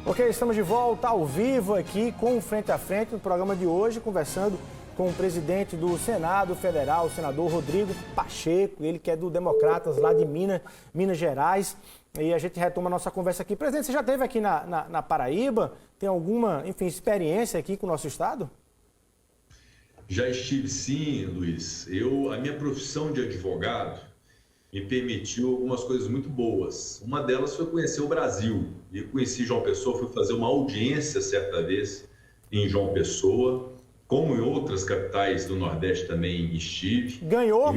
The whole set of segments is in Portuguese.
Ok, estamos de volta ao vivo aqui com o Frente a Frente no programa de hoje, conversando com o presidente do Senado Federal, o senador Rodrigo Pacheco, ele que é do Democratas lá de Minas Gerais. E a gente retoma a nossa conversa aqui. Presidente, você já esteve aqui na Paraíba? Tem alguma, experiência aqui com o nosso estado? Já estive sim, Luiz. A minha profissão de advogado me permitiu algumas coisas muito boas. Uma delas foi conhecer o Brasil. E conheci João Pessoa, fui fazer uma audiência certa vez em João Pessoa, como em outras capitais do Nordeste também estive. Ganhou?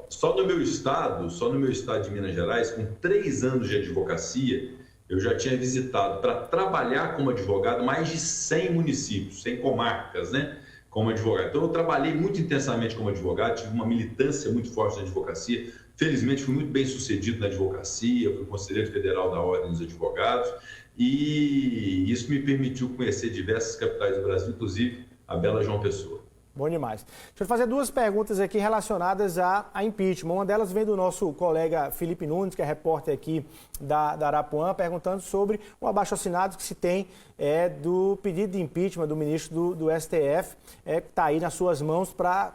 Só no meu estado de Minas Gerais, com 3 anos de advocacia, eu já tinha visitado, para trabalhar como advogado, mais de 100 municípios, 100 comarcas, né? Como advogado. Então, eu trabalhei muito intensamente como advogado, tive uma militância muito forte na advocacia. Felizmente, fui muito bem sucedido na advocacia, fui conselheiro federal da Ordem dos Advogados e isso me permitiu conhecer diversas capitais do Brasil, inclusive a bela João Pessoa. Bom demais. Deixa eu fazer 2 perguntas aqui relacionadas a impeachment. Uma delas vem do nosso colega Felipe Nunes, que é repórter aqui da Arapuã, perguntando sobre o abaixo-assinado que se tem do pedido de impeachment do ministro do STF, que está aí nas suas mãos para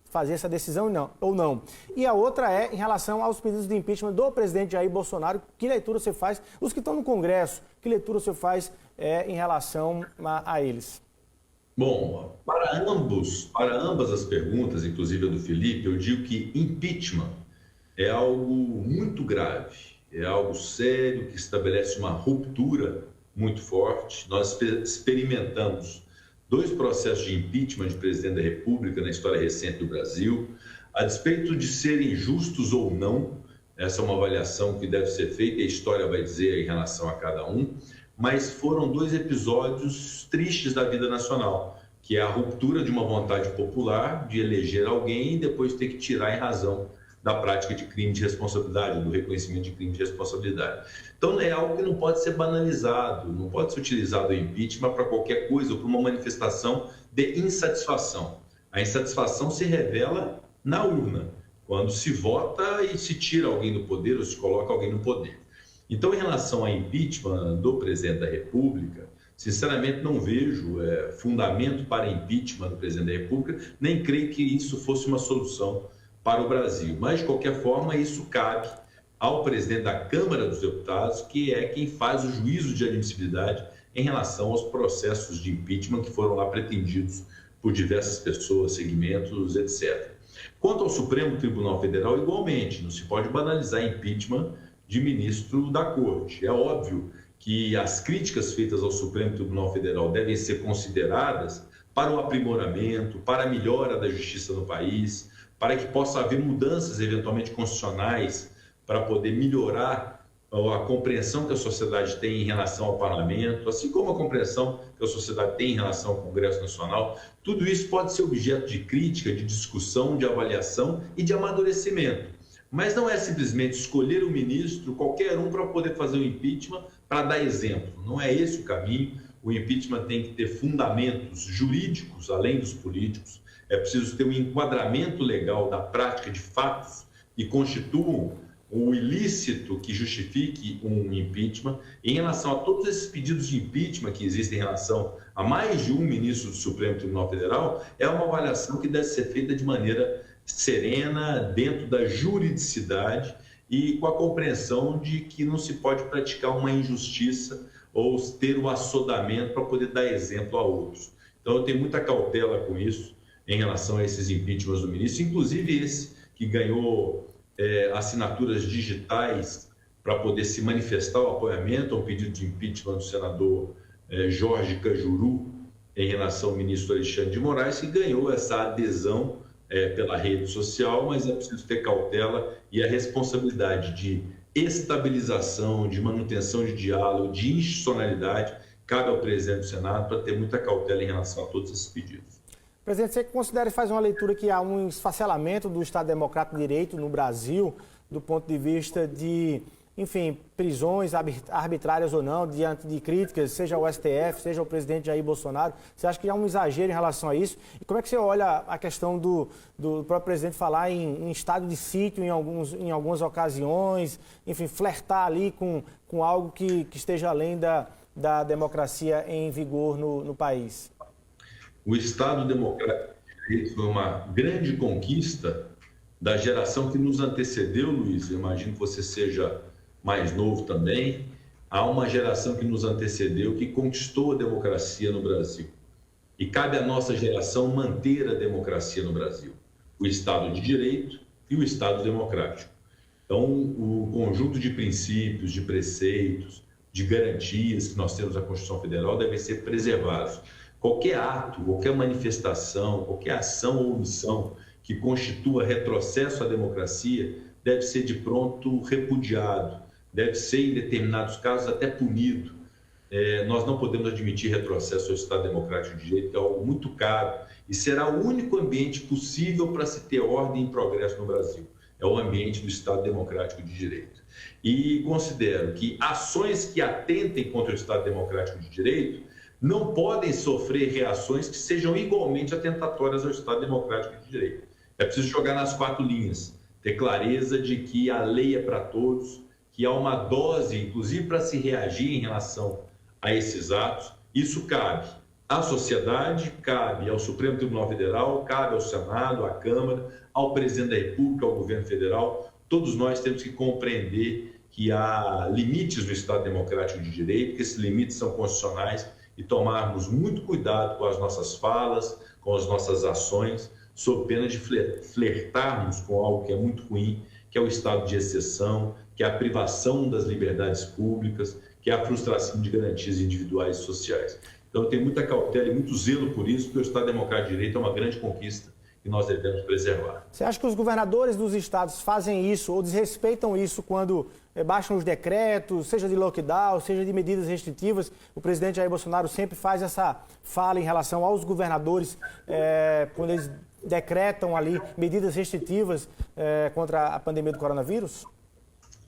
fazer essa decisão ou não. E a outra é em relação aos pedidos de impeachment do presidente Jair Bolsonaro. Que leitura você faz? Os que estão no Congresso, que leitura você faz em relação a eles? Bom, para ambas as perguntas, inclusive a do Felipe, eu digo que impeachment é algo muito grave, é algo sério que estabelece uma ruptura muito forte. Nós experimentamos 2 processos de impeachment de presidente da República na história recente do Brasil. A despeito de serem justos ou não, essa é uma avaliação que deve ser feita e a história vai dizer em relação a cada um, mas foram 2 episódios tristes da vida nacional, que é a ruptura de uma vontade popular de eleger alguém e depois ter que tirar em razão da prática de crime de responsabilidade, do reconhecimento de crime de responsabilidade. Então, é algo que não pode ser banalizado, não pode ser utilizado o impeachment para qualquer coisa ou para uma manifestação de insatisfação. A insatisfação se revela na urna, quando se vota e se tira alguém do poder ou se coloca alguém no poder. Então, em relação ao impeachment do presidente da República, sinceramente não vejo fundamento para impeachment do presidente da República, nem creio que isso fosse uma solução para o Brasil. Mas, de qualquer forma, isso cabe ao presidente da Câmara dos Deputados, que é quem faz o juízo de admissibilidade em relação aos processos de impeachment que foram lá pretendidos por diversas pessoas, segmentos, etc. Quanto ao Supremo Tribunal Federal, igualmente, não se pode banalizar impeachment de ministro da Corte. É óbvio que as críticas feitas ao Supremo Tribunal Federal devem ser consideradas para o aprimoramento, para a melhora da justiça no país, para que possa haver mudanças eventualmente constitucionais para poder melhorar a compreensão que a sociedade tem em relação ao parlamento, assim como a compreensão que a sociedade tem em relação ao Congresso Nacional. Tudo isso pode ser objeto de crítica, de discussão, de avaliação e de amadurecimento. Mas não é simplesmente escolher um ministro, qualquer um, para poder fazer o impeachment, para dar exemplo. Não é esse o caminho. O impeachment tem que ter fundamentos jurídicos, além dos políticos. É preciso ter um enquadramento legal da prática de fatos que constituam o ilícito que justifique um impeachment. Em relação a todos esses pedidos de impeachment que existem em relação a mais de um ministro do Supremo Tribunal Federal, é uma avaliação que deve ser feita de maneira serena, dentro da juridicidade e com a compreensão de que não se pode praticar uma injustiça ou ter o assodamento para poder dar exemplo a outros. Então, eu tenho muita cautela com isso em relação a esses impeachments do ministro, inclusive esse que ganhou assinaturas digitais para poder se manifestar o apoiamento ao pedido de impeachment do senador Jorge Cajuru em relação ao ministro Alexandre de Moraes, que ganhou essa adesão pela rede social, mas é preciso ter cautela e a responsabilidade de estabilização, de manutenção de diálogo, de institucionalidade, cabe ao presidente do Senado para ter muita cautela em relação a todos esses pedidos. Presidente, você considera e faz uma leitura que há um esfacelamento do Estado Democrático de Direito no Brasil, do ponto de vista de, prisões arbitrárias ou não, diante de críticas, seja o STF, seja o presidente Jair Bolsonaro? Você acha que há um exagero em relação a isso? E como é que você olha a questão do próprio presidente falar em estado de sítio em algumas ocasiões, flertar ali com algo que esteja além da democracia em vigor no país? O Estado Democrático de Direito foi uma grande conquista da geração que nos antecedeu, Luiz. Eu imagino que você seja mais novo também. Há uma geração que nos antecedeu que conquistou a democracia no Brasil. E cabe à nossa geração manter a democracia no Brasil, o Estado de Direito e o Estado Democrático. Então, o conjunto de princípios, de preceitos, de garantias que nós temos na Constituição Federal devem ser preservados. Qualquer ato, qualquer manifestação, qualquer ação ou omissão que constitua retrocesso à democracia deve ser de pronto repudiado, deve ser, em determinados casos, até punido. Nós não podemos admitir retrocesso ao Estado Democrático de Direito, que é algo muito caro, e será o único ambiente possível para se ter ordem e progresso no Brasil. É o ambiente do Estado Democrático de Direito. E considero que ações que atentem contra o Estado Democrático de Direito não podem sofrer reações que sejam igualmente atentatórias ao Estado Democrático de Direito. É preciso jogar nas 4 linhas, ter clareza de que a lei é para todos, que há uma dose, inclusive, para se reagir em relação a esses atos. Isso cabe à sociedade, cabe ao Supremo Tribunal Federal, cabe ao Senado, à Câmara, ao Presidente da República, ao Governo Federal. Todos nós temos que compreender que há limites no Estado Democrático de Direito, que esses limites são constitucionais, e tomarmos muito cuidado com as nossas falas, com as nossas ações, sob pena de flertarmos com algo que é muito ruim, que é o estado de exceção, que é a privação das liberdades públicas, que é a frustração de garantias individuais e sociais. Então, eu tenho muita cautela e muito zelo por isso, porque o Estado Democrático de Direito é uma grande conquista que nós devemos preservar. Você acha que os governadores dos estados fazem isso ou desrespeitam isso quando baixam os decretos, seja de lockdown, seja de medidas restritivas? O presidente Jair Bolsonaro sempre faz essa fala em relação aos governadores, quando eles decretam ali medidas restritivas contra a pandemia do coronavírus?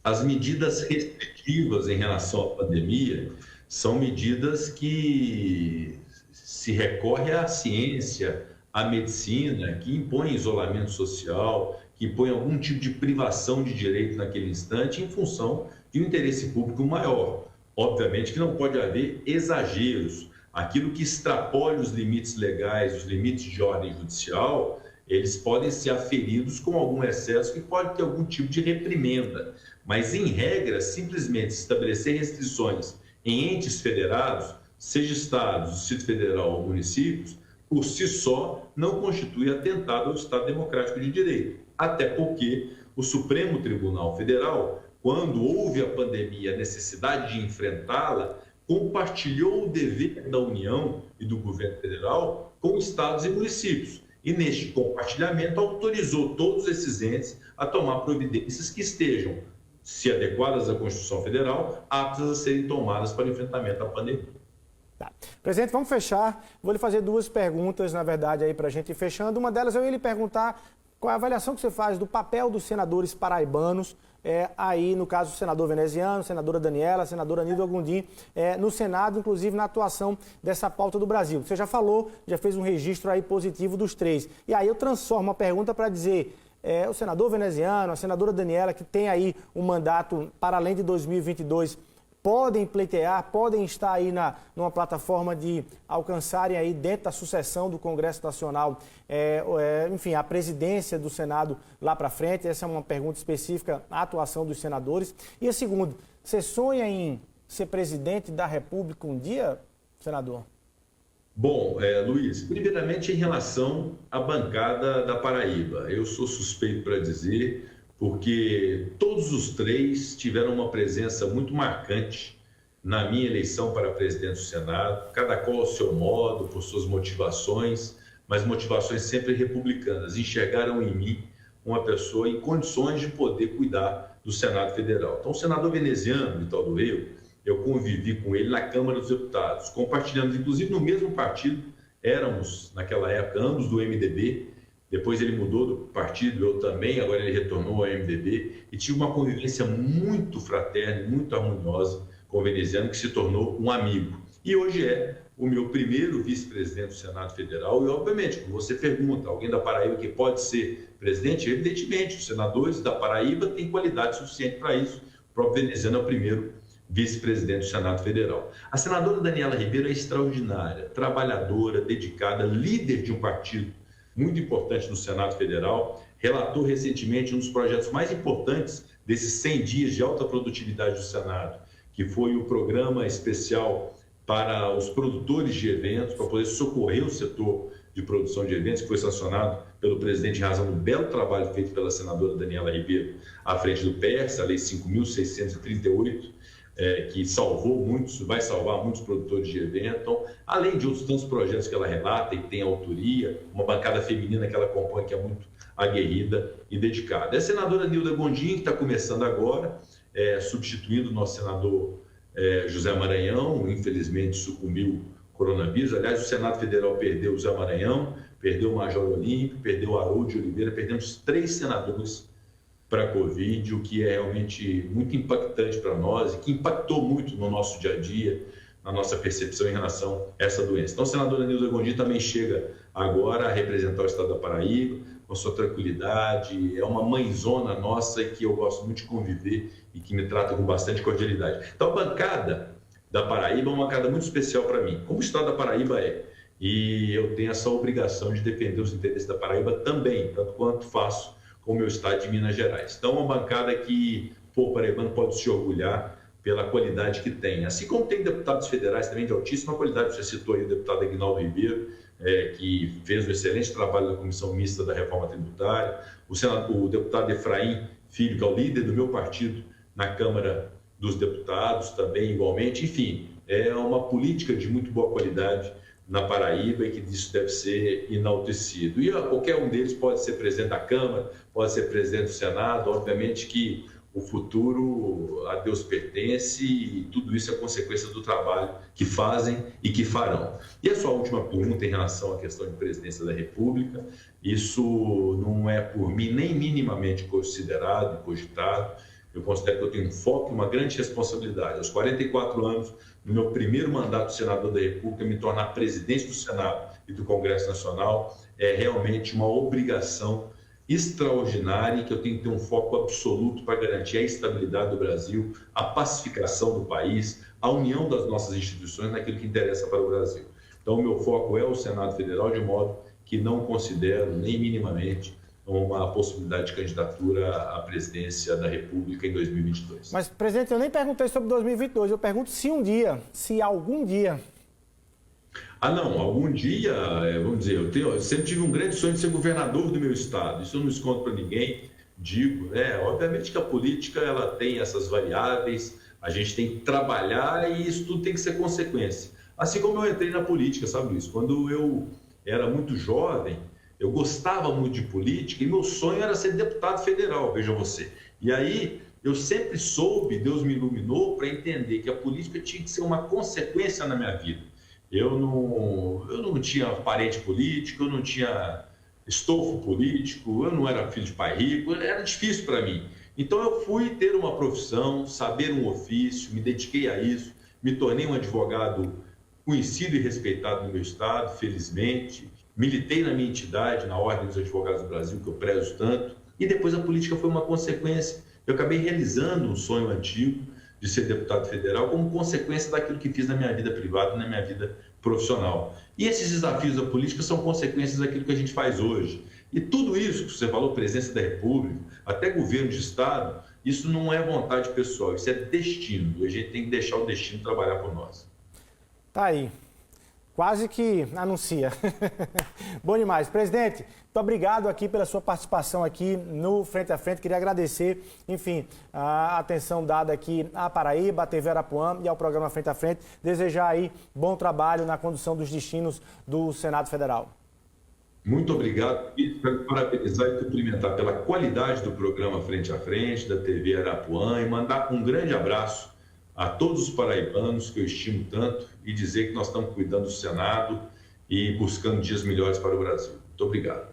As medidas restritivas em relação à pandemia são medidas que se recorre à ciência, à medicina, que impõem isolamento social, que impõem algum tipo de privação de direito naquele instante em função de um interesse público maior. Obviamente que não pode haver exageros. Aquilo que extrapole os limites legais, os limites de ordem judicial, eles podem ser aferidos com algum excesso que pode ter algum tipo de reprimenda. Mas, em regra, simplesmente estabelecer restrições em entes federados, seja estados, Distrito Federal ou municípios, por si só, não constitui atentado ao Estado Democrático de Direito. Até porque o Supremo Tribunal Federal, quando houve a pandemia, a necessidade de enfrentá-la, compartilhou o dever da União e do governo federal com estados e municípios. E neste compartilhamento autorizou todos esses entes a tomar providências que estejam, se adequadas à Constituição Federal, aptas a serem tomadas para o enfrentamento da pandemia. Tá. Presidente, vamos fechar. Vou lhe fazer 2 perguntas, na verdade, aí para a gente ir fechando. Uma delas eu ia lhe perguntar qual é a avaliação que você faz do papel dos senadores paraibanos, aí no caso do senador veneziano, senadora Daniela, senadora Nilda Gondim, no Senado, inclusive na atuação dessa pauta do Brasil. Você já falou, já fez um registro aí positivo dos 3. E aí eu transformo a pergunta para dizer, o senador veneziano, a senadora Daniela, que tem aí um mandato para além de 2022, podem pleitear, podem estar aí numa plataforma de alcançarem aí dentro da sucessão do Congresso Nacional, enfim, a presidência do Senado lá para frente? Essa é uma pergunta específica à atuação dos senadores. E a segunda, você sonha em ser presidente da República um dia, senador? Bom, Luiz, primeiramente em relação à bancada da Paraíba, eu sou suspeito para dizer, porque todos os 3 tiveram uma presença muito marcante na minha eleição para presidente do Senado, cada qual ao seu modo, por suas motivações, mas motivações sempre republicanas. Enxergaram em mim uma pessoa em condições de poder cuidar do Senado Federal. Então, o senador veneziano, Vital do Rego, eu convivi com ele na Câmara dos Deputados, compartilhamos, inclusive, no mesmo partido, éramos, naquela época, ambos do MDB. Depois ele mudou do partido, eu também, agora ele retornou ao MDB, e tive uma convivência muito fraterna, muito harmoniosa com o veneziano, que se tornou um amigo. E hoje é o meu primeiro vice-presidente do Senado Federal, e obviamente, quando você pergunta, alguém da Paraíba que pode ser presidente, evidentemente, os senadores da Paraíba têm qualidade suficiente para isso. O próprio veneziano é o primeiro vice-presidente do Senado Federal. A senadora Daniela Ribeiro é extraordinária, trabalhadora, dedicada, líder de um partido muito importante no Senado Federal, relatou recentemente um dos projetos mais importantes desses 100 dias de alta produtividade do Senado, que foi o programa especial para os produtores de eventos, para poder socorrer o setor de produção de eventos, que foi sancionado pelo presidente em razão do belo trabalho feito pela senadora Daniela Ribeiro à frente do PERS, a Lei 5.638, que salvou muitos, vai salvar muitos produtores de evento. Então, além de outros tantos projetos que ela relata e tem autoria, uma bancada feminina que ela compõe que é muito aguerrida e dedicada. É a senadora Nilda Gondim, que está começando agora, substituindo o nosso senador José Maranhão, infelizmente sucumbiu ao coronavírus. Aliás, o Senado Federal perdeu o José Maranhão, perdeu o Major Olímpio, perdeu o Haroldo de Oliveira, perdemos 3 senadores para a Covid, o que é realmente muito impactante para nós e que impactou muito no nosso dia a dia, na nossa percepção em relação a essa doença. Então, a senadora Nilda Gondim também chega agora a representar o estado da Paraíba, com sua tranquilidade, é uma mãezona nossa que eu gosto muito de conviver e que me trata com bastante cordialidade. Então, a bancada da Paraíba é uma bancada muito especial para mim, como o estado da Paraíba é. E eu tenho essa obrigação de defender os interesses da Paraíba também, tanto quanto faço com o meu estado de Minas Gerais. Então, uma bancada que o paraibano pode se orgulhar pela qualidade que tem. Assim como tem deputados federais também de altíssima qualidade, você citou aí o deputado Aguinaldo Ribeiro, que fez um excelente trabalho na Comissão Mista da Reforma Tributária, o deputado Efraim Filho, que é o líder do meu partido na Câmara dos Deputados, também igualmente. Enfim, é uma política de muito boa qualidade na Paraíba e que isso deve ser enaltecido. E qualquer um deles pode ser presidente da Câmara, pode ser presidente do Senado, obviamente que o futuro a Deus pertence e tudo isso é consequência do trabalho que fazem e que farão. E a sua última pergunta em relação à questão de presidência da República, isso não é por mim nem minimamente considerado e cogitado. Eu considero que eu tenho um foco e uma grande responsabilidade. Aos 44 anos, no meu primeiro mandato de senador da República, me tornar presidente do Senado e do Congresso Nacional é realmente uma obrigação extraordinária, que eu tenho que ter um foco absoluto para garantir a estabilidade do Brasil, a pacificação do país, a união das nossas instituições naquilo que interessa para o Brasil. Então, o meu foco é o Senado Federal, de modo que não considero nem minimamente uma possibilidade de candidatura à presidência da República em 2022. Mas, presidente, eu nem perguntei sobre 2022, eu pergunto se algum dia... Não, algum dia, vamos dizer, eu sempre tive um grande sonho de ser governador do meu estado, isso eu não escondo para ninguém, digo, obviamente que a política ela tem essas variáveis, a gente tem que trabalhar e isso tudo tem que ser consequência. Assim como eu entrei na política, sabe, Luiz? Quando eu era muito jovem, eu gostava muito de política e meu sonho era ser deputado federal, veja você. E aí eu sempre soube, Deus me iluminou para entender que a política tinha que ser uma consequência na minha vida. Eu não tinha parente político, eu não tinha estofo político, eu não era filho de pai rico, era difícil para mim. Então eu fui ter uma profissão, saber um ofício, me dediquei a isso, me tornei um advogado conhecido e respeitado no meu estado, felizmente. Militei na minha entidade, na Ordem dos Advogados do Brasil, que eu prezo tanto, e depois a política foi uma consequência. Eu acabei realizando um sonho antigo de ser deputado federal como consequência daquilo que fiz na minha vida privada e na minha vida profissional. E esses desafios da política são consequências daquilo que a gente faz hoje. E tudo isso que você falou, presidência da República, até governo de Estado, isso não é vontade pessoal, isso é destino. E a gente tem que deixar o destino trabalhar por nós. Tá aí. Quase que anuncia. Bom demais. Presidente, muito obrigado aqui pela sua participação aqui no Frente a Frente. Queria agradecer, enfim, a atenção dada aqui à Paraíba, à TV Arapuã e ao programa Frente a Frente. Desejar aí bom trabalho na condução dos destinos do Senado Federal. Muito obrigado e parabenizar e cumprimentar pela qualidade do programa Frente a Frente, da TV Arapuã, e mandar um grande abraço a todos os paraibanos que eu estimo tanto e dizer que nós estamos cuidando do Senado e buscando dias melhores para o Brasil. Muito obrigado.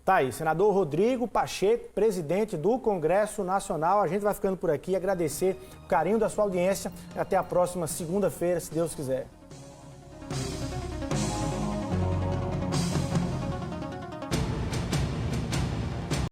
Tá aí, senador Rodrigo Pacheco, presidente do Congresso Nacional. A gente vai ficando por aqui, agradecer o carinho da sua audiência e até a próxima segunda-feira, se Deus quiser.